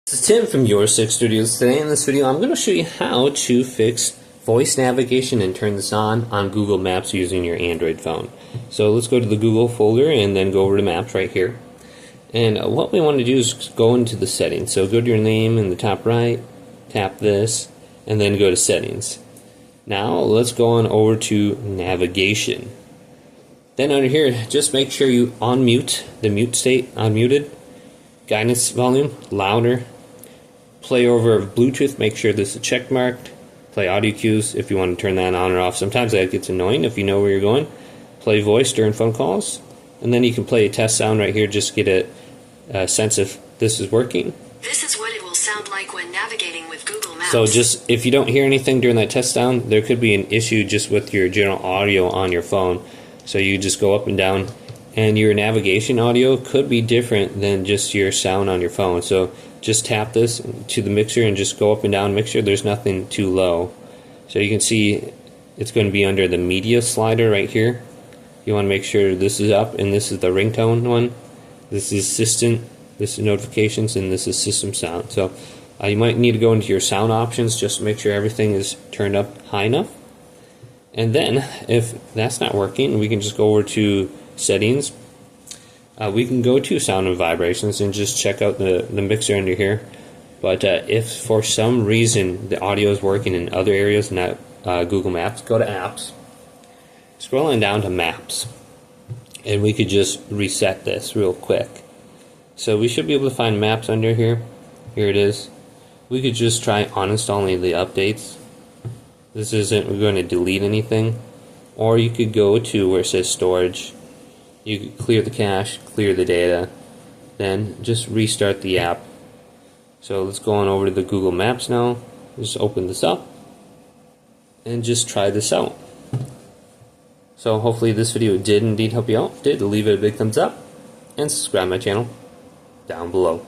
This is Tim from Your Six Studios. Today in this video I'm going to show you how to fix voice navigation and turn this on Google Maps using your Android phone. So let's go to the Google folder and then go over to Maps right here. And what we want to do is go into the settings. So go to your name in the top right, tap this, and then go to settings. Now let's go on over to navigation. Then under here, just make sure you unmute the mute state, unmuted. Guidance volume, louder. Play over Bluetooth, make sure this is check marked. Play audio cues if you want to turn that on or off. Sometimes that gets annoying if you know where you're going. Play voice during phone calls. And then you can play a test sound right here just to get a sense if this is working. This is what it will sound like when navigating with Google Maps. So just if you don't hear anything during that test sound, there could be an issue just with your general audio on your phone. So you just go up and down, and your navigation audio could be different than just your sound on your phone. So just tap this to the mixer and just go up and down. Make sure there's nothing too low. So you can see it's going to be under the media slider right here. You want to make sure this is up, and this is the ringtone one. This is assistant, this is notifications, and this is system sound. So you might need to go into your sound options just to make sure everything is turned up high enough. And then if that's not working, we can just go over to settings. We can go to sound and vibrations and just check out the mixer under here. But if for some reason the audio is working in other areas, not Google Maps, go to apps. Scrolling down to Maps, and we could just reset this real quick. So we should be able to find Maps under here. Here it is. We could just try uninstalling the updates. This isn't going to delete anything. Or you could go to where it says storage. You could clear the cache, clear the data, then just restart the app. So let's go on over to the Google Maps now. Just open this up and just try this out. So hopefully this video did indeed help you out. If it did, leave it a big thumbs up and subscribe to my channel down below.